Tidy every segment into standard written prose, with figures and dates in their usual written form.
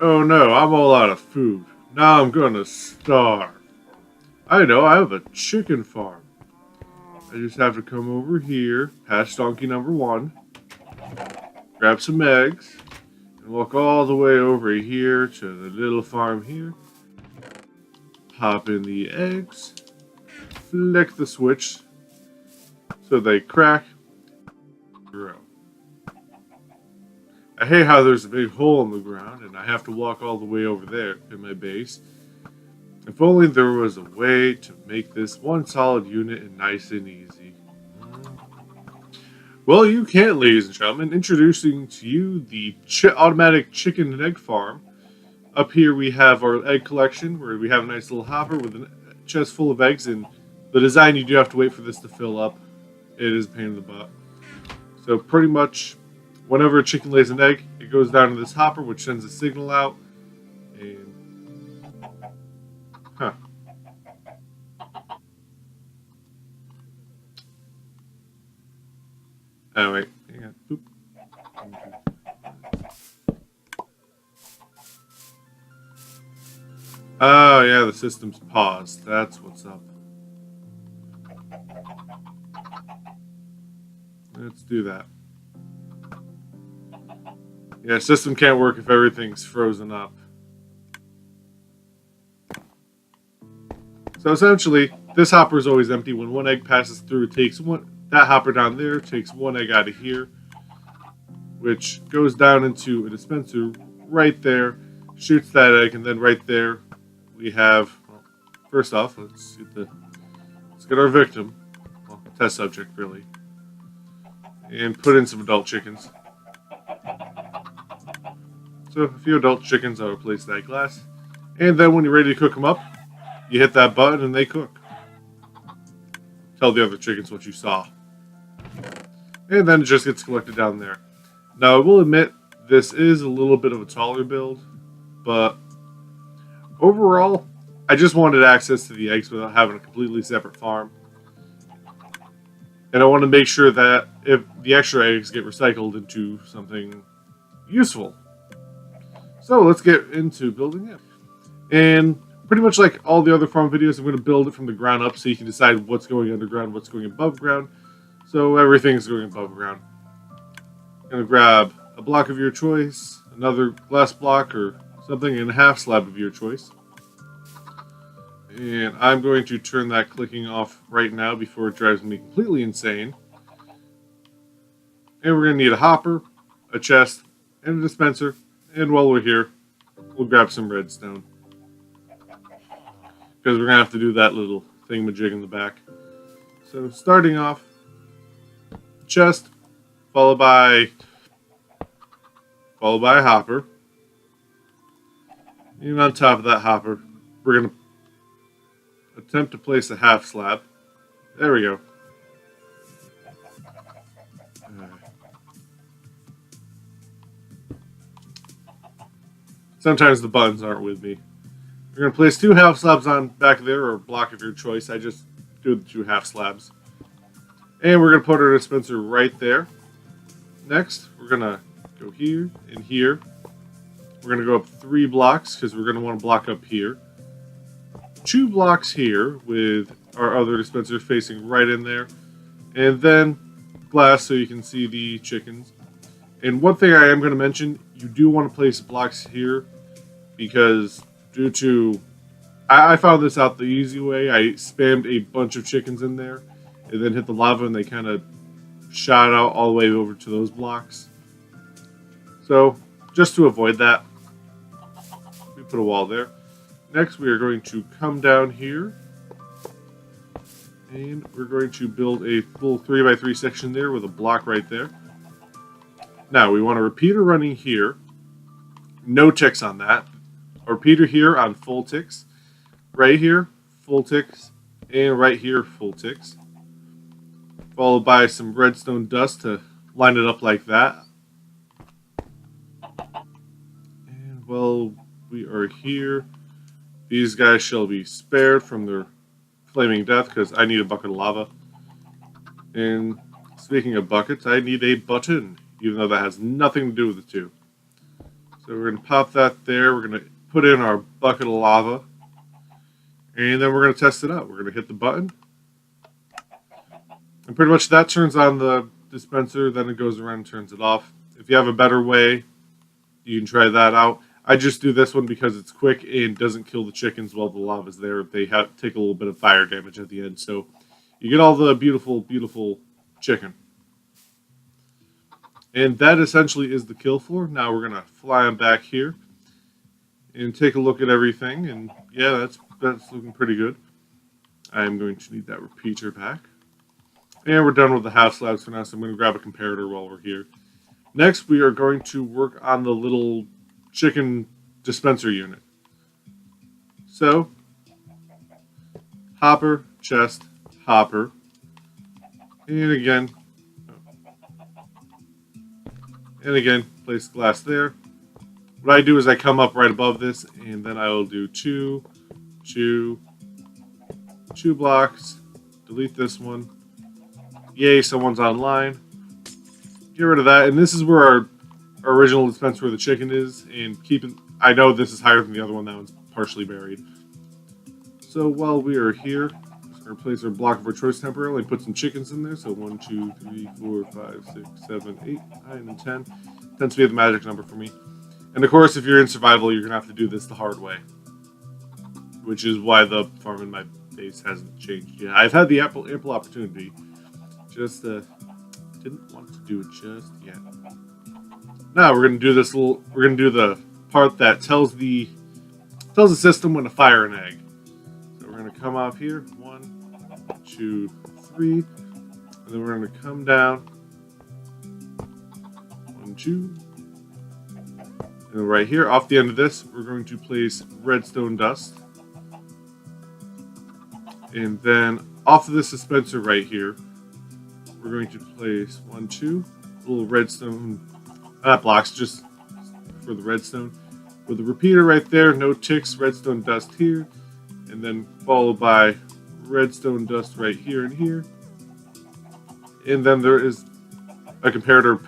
Oh no, I'm all out of food. Now I'm gonna starve. I know, I have a chicken farm. I just have to come over here, past donkey number 1, grab some eggs, and walk all the way over here to the little farm here. Pop in the eggs, flick the switch so they crack, grow. I hate how there's a big hole in the ground and I have to walk all the way over there in my base. If only there was a way to make this one solid unit and nice and easy. Well, you can, ladies and gentlemen. Introducing to you the automatic chicken and egg farm. Up here we have our egg collection, where we have a nice little hopper with a chest full of eggs. And the design, you do have to wait for this to fill up. It is a pain in the butt. So pretty much, whenever a chicken lays an egg, it goes down to this hopper, which sends a signal out. And huh. Oh wait, hang on. Boop. Oh yeah, the system's paused. That's what's up. Let's do that. Yeah, system can't work if everything's frozen up. So essentially, this hopper is always empty. When one egg passes through, it takes that hopper down there, takes one egg out of here, which goes down into a dispenser right there, shoots that egg, and then right there we have, well, first off, let's get our victim, well, test subject really, and put in some adult chickens. So a few adult chickens, I'll replace that glass, and then when you're ready to cook them up, you hit that button and they cook. Tell the other chickens what you saw. And then it just gets collected down there. Now, I will admit, this is a little bit of a taller build, but overall, I just wanted access to the eggs without having a completely separate farm. And I want to make sure that if the extra eggs get recycled into something useful. So let's get into building it. And pretty much like all the other farm videos, I'm going to build it from the ground up so you can decide what's going underground, what's going above ground. So everything's going above ground. I'm going to grab a block of your choice, another glass block or something, and a half slab of your choice. And I'm going to turn that clicking off right now before it drives me completely insane. And we're going to need a hopper, a chest, and a dispenser. And while we're here, we'll grab some redstone. Because we're going to have to do that little thingamajig in the back. So starting off, chest, followed by a hopper. And on top of that hopper, we're going to attempt to place a half slab. There we go. Sometimes the buttons aren't with me. We're going to place 2 half slabs on back there, or a block of your choice. I just do the 2 half slabs. And we're going to put our dispenser right there. Next, we're going to go here and here. We're going to go up 3 blocks because we're going to want to block up here. 2 blocks here with our other dispenser facing right in there. And then glass so you can see the chickens. And one thing I am going to mention, you do want to place blocks here because due to, I found this out the easy way. I spammed a bunch of chickens in there and then hit the lava and they kind of shot out all the way over to those blocks. So just to avoid that, we put a wall there. Next we are going to come down here and we're going to build a full 3x3 section there with a block right there. Now we want a repeater running here, no ticks on that. A repeater here on full ticks, right here full ticks, and right here full ticks. Followed by some redstone dust to line it up like that. And while we are here, these guys shall be spared from their flaming death because I need a bucket of lava. And speaking of buckets, I need a button, even though that has nothing to do with the two. So we're going to pop that there. We're going to put in our bucket of lava. And then we're going to test it out. We're going to hit the button. And pretty much that turns on the dispenser. Then it goes around and turns it off. If you have a better way, you can try that out. I just do this one because it's quick and doesn't kill the chickens while the lava's there. They take a little bit of fire damage at the end. So you get all the beautiful, beautiful chicken. And that essentially is the kill floor. Now we're going to fly them back here and take a look at everything. And yeah, that's looking pretty good. I'm going to need that repeater back. And we're done with the half slabs for now, so I'm going to grab a comparator while we're here. Next, we are going to work on the little chicken dispenser unit. So, hopper, chest, hopper. And again, place glass there. What I do is I come up right above this, and then I will do two blocks. Delete this one. Yay, someone's online. Get rid of that. And this is where our original dispenser where the chicken is. And I know this is higher than the other one. That one's partially buried. So while we are here, we're going to place our block of our choice temporarily. Put some chickens in there. So 1, 2, 3, 4, 5, 6, 7, 8, 9, and 10. Tends to be the magic number for me. And of course, if you're in survival, you're going to have to do this the hard way. Which is why the farm in my base hasn't changed yet. I've had the ample opportunity. Just didn't want to do it just yet. Now we're gonna do this we're gonna do the part that tells the system when to fire an egg. So we're gonna come off here, 1, 2, 3, and then we're gonna come down, 1, 2, and right here off the end of this, we're going to place redstone dust, and then off of this dispenser right here, we're going to place 1, 2 little redstone, not blocks, just for the redstone. With the repeater right there, no ticks, redstone dust here, and then followed by redstone dust right here and here. And then there is a comparator,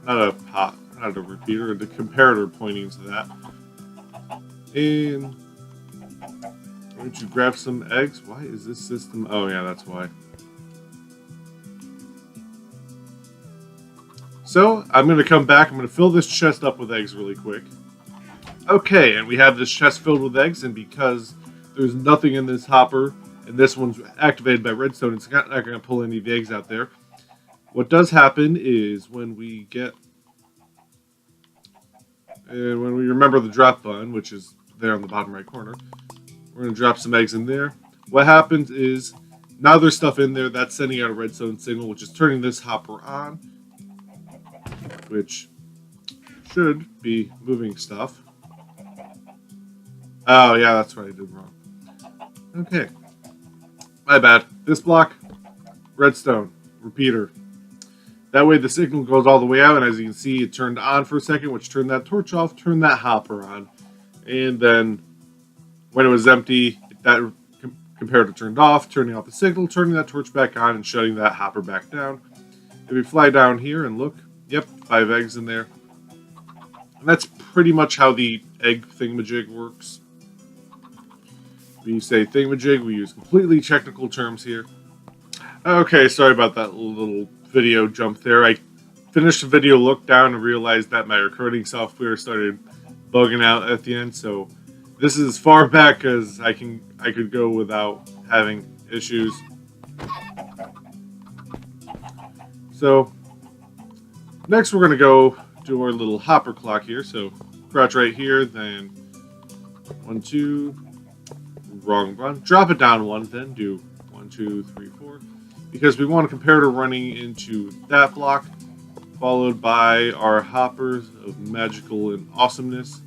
not a repeater, the comparator pointing to that. And I'm going to grab some eggs. Why is this system? Oh yeah, that's why. So, I'm going to come back, I'm going to fill this chest up with eggs really quick. Okay, and we have this chest filled with eggs, and because there's nothing in this hopper, and this one's activated by redstone, it's not going to pull any of the eggs out there. What does happen is when we remember the drop button, which is there on the bottom right corner, we're going to drop some eggs in there. What happens is, now there's stuff in there that's sending out a redstone signal, which is turning this hopper on, which should be moving stuff. Oh, yeah, that's what I did wrong. Okay. My bad. This block, redstone, repeater. That way the signal goes all the way out, and as you can see, it turned on for a second, which turned that torch off, turned that hopper on. And then, when it was empty, that comparator turned off, turning off the signal, turning that torch back on, and shutting that hopper back down. If we fly down here and look, yep, 5 eggs in there. And that's pretty much how the egg thingamajig works. When you say thingamajig, we use completely technical terms here. Okay, sorry about that little video jump there. I finished the video, looked down, and realized that my recording software started bugging out at the end. So this is as far back as I could go without having issues. So next we're going to go do our little hopper clock here. So crouch right here, then 1, 2, wrong one. Drop it down 1, then do 1, 2, 3, 4. Because we want a comparator running into that block, followed by our hoppers of magical and awesomeness.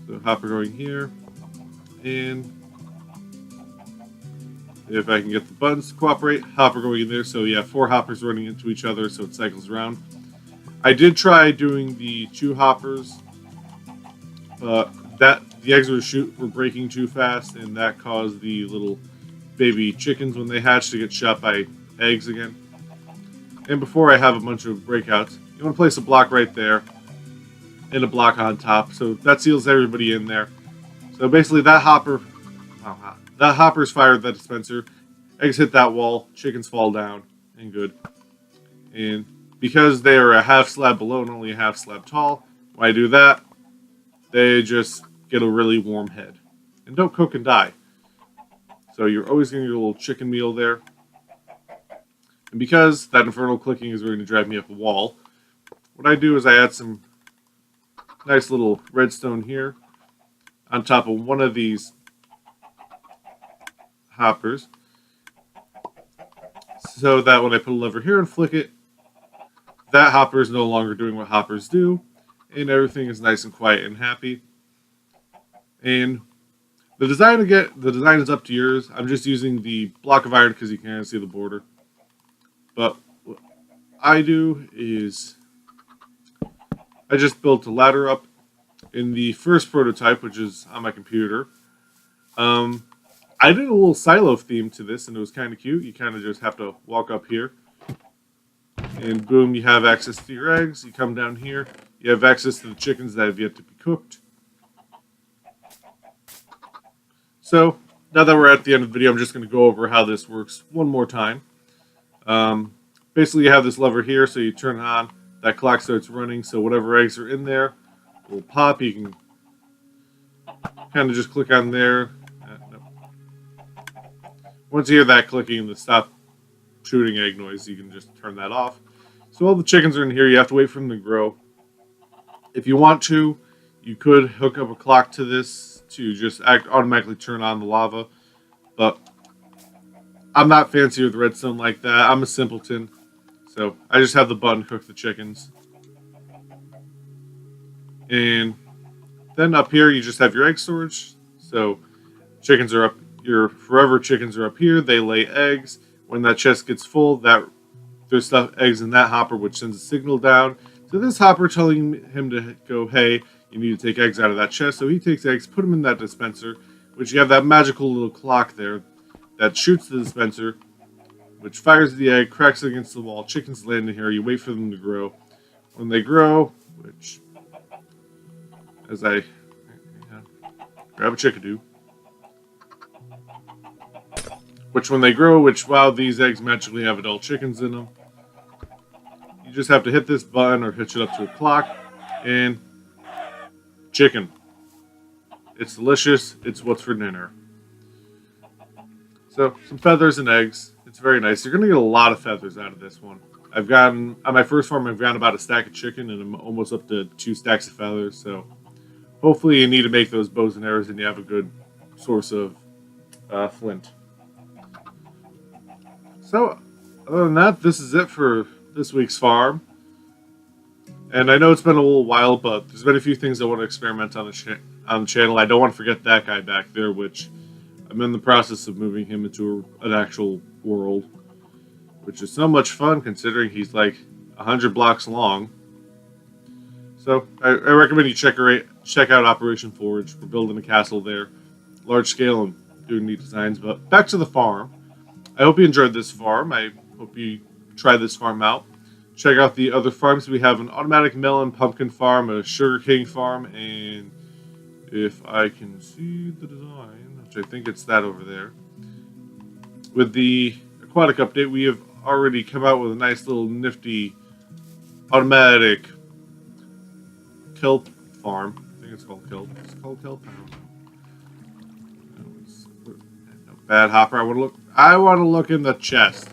So hopper going here, and if I can get the buttons to cooperate, hopper going in there. So yeah, 4 hoppers running into each other, so it cycles around. I did try doing the 2 hoppers, but the eggs were breaking too fast, and that caused the little baby chickens when they hatch to get shot by eggs again. And before I have a bunch of breakouts, you want to place a block right there and a block on top, so that seals everybody in there. So basically that hopper's fired that dispenser, eggs hit that wall, chickens fall down, and good. And because they are a half slab below and only a half slab tall, when I do that, they just get a really warm head. And don't cook and die. So you're always getting your little chicken meal there. And because that infernal clicking is going to drive me up a wall, what I do is I add some nice little redstone here on top of one of these hoppers, so that when I put a lever here and flick it, that hopper is no longer doing what hoppers do, and everything is nice and quiet and happy. And the design is up to yours. I'm just using the block of iron because you can't see the border. But what I do is I just built a ladder up in the first prototype, which is on my computer. I did a little silo theme to this, and it was kind of cute. You kind of just have to walk up here, and boom, you have access to your eggs. You come down here, you have access to the chickens that have yet to be cooked. So, now that we're at the end of the video, I'm just going to go over how this works one more time. Basically, you have this lever here, so you turn it on, that clock starts running, so whatever eggs are in there will pop. You can kind of just click on there. No. Once you hear that clicking, the stop shooting egg noise, you can just turn that off. So all the chickens are in here, you have to wait for them to grow. If you want to, you could hook up a clock to this to just automatically turn on the lava, but I'm not fancy with redstone like that. I'm a simpleton, so I just have the button cook the chickens. And then up here, you just have your egg storage. So chickens are up, your forever chickens are up here. They lay eggs. When that chest gets full, there's eggs in that hopper, which sends a signal down to this hopper telling him to go, hey, you need to take eggs out of that chest. So he takes eggs, put them in that dispenser, which you have that magical little clock there that shoots the dispenser, which fires the egg, cracks it against the wall. Chickens land in here. You wait for them to grow. When they grow, which, as I grab a chickadee, which when they grow, wow, these eggs magically have adult chickens in them. You just have to hit this button or hitch it up to a clock, and chicken. It's delicious. It's what's for dinner. So, some feathers and eggs. It's very nice. You're going to get a lot of feathers out of this one. On my first farm, I've gotten about a stack of chicken, and I'm almost up to 2 stacks of feathers, so hopefully you need to make those bows and arrows and you have a good source of flint. So, other than that, this is it for this week's farm. And I know it's been a little while, but there's been a few things I want to experiment on the channel. I don't want to forget that guy back there, which I'm in the process of moving him into an actual world, which is so much fun considering he's like 100 blocks long. So I recommend you check out Operation Forge. We're building a castle there, large scale and doing neat designs. But back to the farm. I hope you enjoyed this farm. I hope you try this farm out. Check out the other farms. We have an automatic melon pumpkin farm, a sugarcane farm, and if I can see the design, which I think it's that over there. With the aquatic update, we have already come out with a nice little nifty automatic kelp farm. I think it's called kelp. It's called kelp. I don't know. No, bad hopper. I want to look in the chest.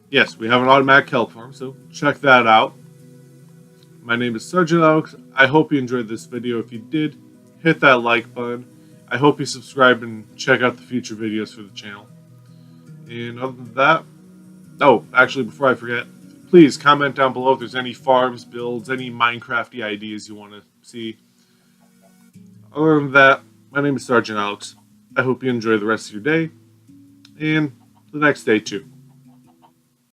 Yes, we have an automatic kelp farm, so check that out. My name is Sergeant Alex. I hope you enjoyed this video. If you did, hit that like button. I hope you subscribe and check out the future videos for the channel. And other than that, oh, actually, before I forget, please comment down below if there's any farms, builds, any Minecrafty ideas you want to see. Other than that, my name is Sergeant Alex. I hope you enjoy the rest of your day, and the next day too.